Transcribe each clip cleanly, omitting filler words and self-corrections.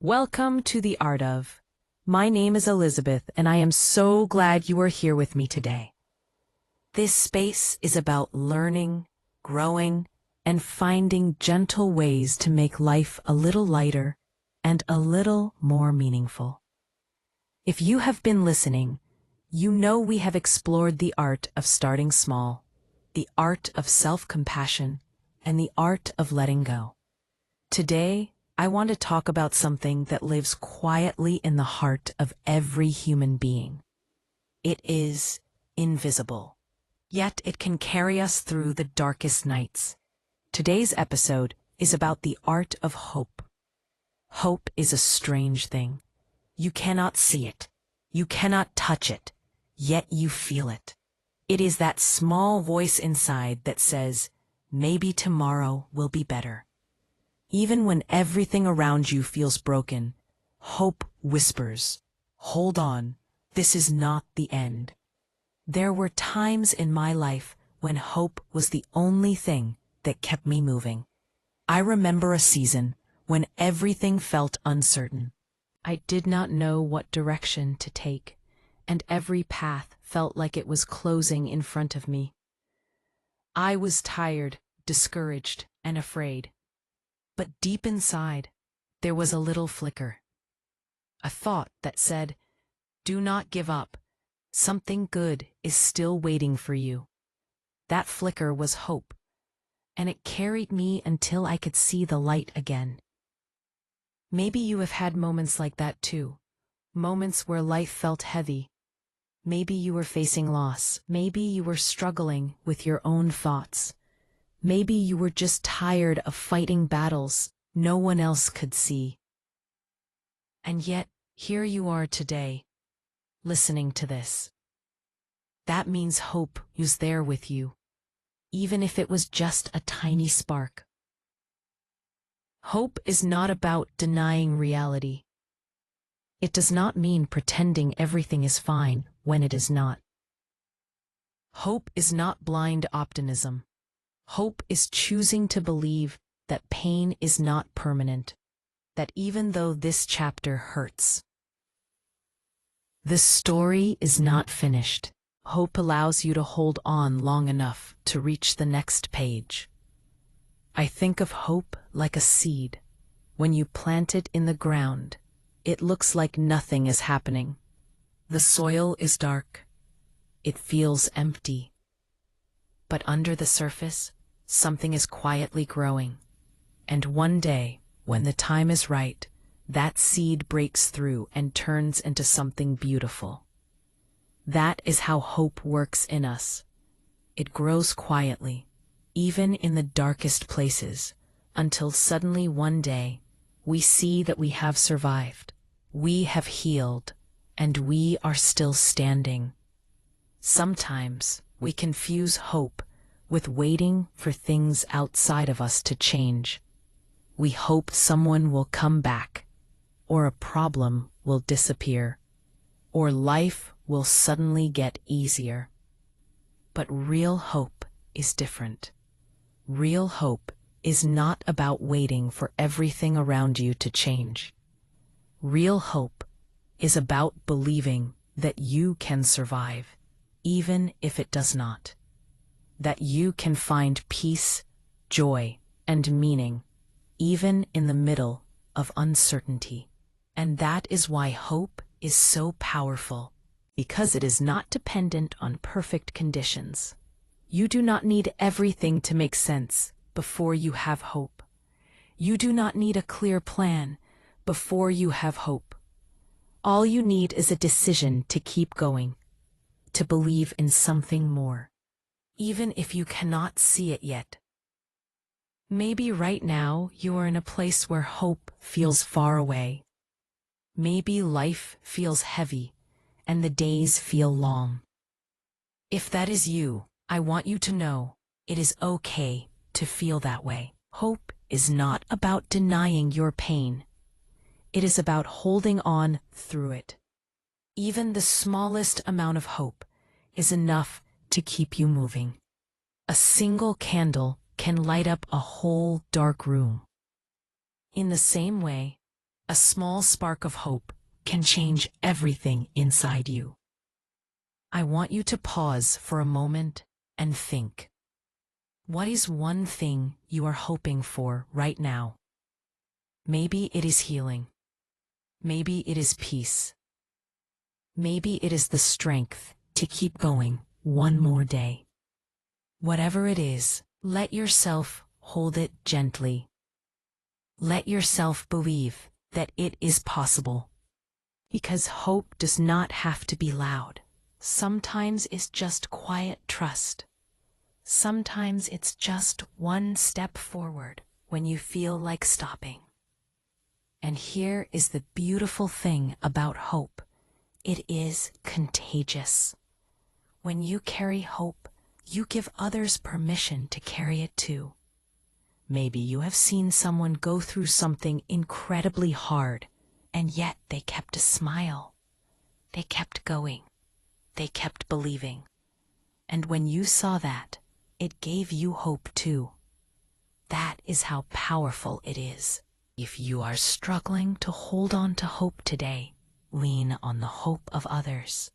Welcome to The Art of. My name is Elizabeth, and I am so glad you are here with me today. This space is about learning, growing, and finding gentle ways to make life a little lighter and a little more meaningful. If you have been listening, you know we have explored the art of starting small, the art of self-compassion, and the art of letting go. Today, I want to talk about something that lives quietly in the heart of every human being. It is invisible, yet it can carry us through the darkest nights. Today's episode is about the art of hope. Hope is a strange thing. You cannot see it. You cannot touch it, yet you feel it. It is that small voice inside that says, maybe tomorrow will be better. Even when everything around you feels broken, hope whispers, hold on, this is not the end. There were times in my life when hope was the only thing that kept me moving. I remember a season when everything felt uncertain. I did not know what direction to take, and every path felt like it was closing in front of me. I was tired, discouraged, and afraid. But deep inside, there was a little flicker. A thought that said, do not give up. Something good is still waiting for you. That flicker was hope, and it carried me until I could see the light again. Maybe you have had moments like that too. Moments where life felt heavy. Maybe you were facing loss. Maybe you were struggling with your own thoughts. Maybe you were just tired of fighting battles no one else could see. And yet, here you are today, listening to this. That means hope is there with you, even if it was just a tiny spark. Hope is not about denying reality. It does not mean pretending everything is fine when it is not. Hope is not blind optimism. Hope is choosing to believe that pain is not permanent, that even though this chapter hurts, the story is not finished. Hope allows you to hold on long enough to reach the next page. I think of hope like a seed. When you plant it in the ground, it looks like nothing is happening. The soil is dark. It feels empty. But under the surface, something is quietly growing, and one day, when the time is right, that seed breaks through and turns into something beautiful. That is how hope works in us. It grows quietly, even in the darkest places, until suddenly one day, we see that we have survived, we have healed, and we are still standing. Sometimes we confuse hope with waiting for things outside of us to change. We hope someone will come back, or a problem will disappear, or life will suddenly get easier. But real hope is different. Real hope is not about waiting for everything around you to change. Real hope is about believing that you can survive, even if it does not. That you can find peace, joy, and meaning, even in the middle of uncertainty. And that is why hope is so powerful, because it is not dependent on perfect conditions. You do not need everything to make sense before you have hope. You do not need a clear plan before you have hope. All you need is a decision to keep going, to believe in something more, even if you cannot see it yet. Maybe right now you are in a place where hope feels far away. Maybe life feels heavy and the days feel long. If that is you, I want you to know it is okay to feel that way. Hope is not about denying your pain. It is about holding on through it. Even the smallest amount of hope is enough to keep you moving. A single candle can light up a whole dark room. In the same way, A small spark of hope can change everything inside you. I want you to pause for a moment and think. What is one thing you are hoping for right now? Maybe it is healing. Maybe it is peace. Maybe it is the strength to keep going one more day. Whatever it is, let yourself hold it gently. Let yourself believe that it is possible. Because hope does not have to be loud. Sometimes it's just quiet trust. Sometimes it's just one step forward when you feel like stopping. And here is the beautiful thing about hope. It is contagious. When you carry hope, you give others permission to carry it too. Maybe you have seen someone go through something incredibly hard, and yet they kept a smile. They kept going. They kept believing. And when you saw that, it gave you hope too. That is how powerful it is. If you are struggling to hold on to hope today, lean on the hope of others.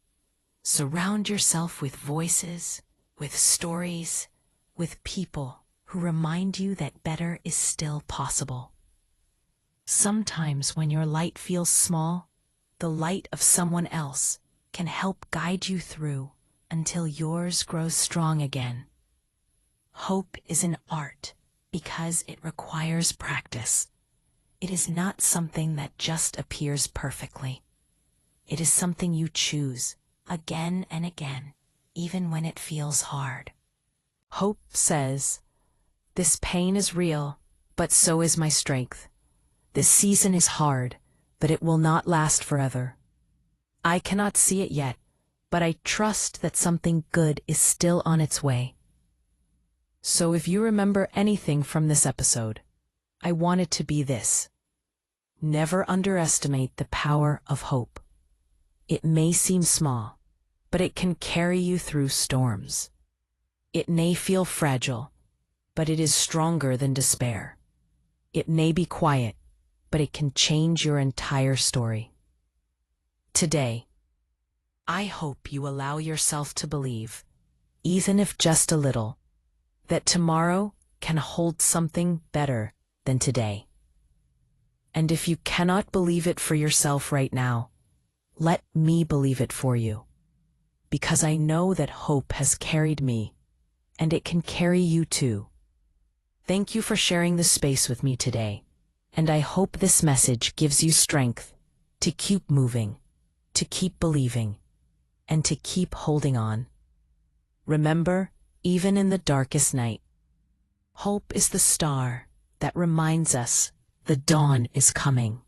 Surround yourself with voices, with stories, with people who remind you that better is still possible. Sometimes when your light feels small, the light of someone else can help guide you through until yours grows strong again. Hope is an art because it requires practice. It is not something that just appears perfectly. It is something you choose again and again, even when it feels hard. Hope says, "This pain is real, but so is my strength. This season is hard, but it will not last forever. I cannot see it yet, but I trust that something good is still on its way." So if you remember anything from this episode, I want it to be this. Never underestimate the power of hope. It may seem small, but it can carry you through storms. It may feel fragile, but it is stronger than despair. It may be quiet, but it can change your entire story. Today, I hope you allow yourself to believe, even if just a little, that tomorrow can hold something better than today. And if you cannot believe it for yourself right now, let me believe it for you. Because I know that hope has carried me, and it can carry you too. Thank you for sharing this space with me today, and I hope this message gives you strength to keep moving, to keep believing, and to keep holding on. Remember, even in the darkest night, hope is the star that reminds us the dawn is coming.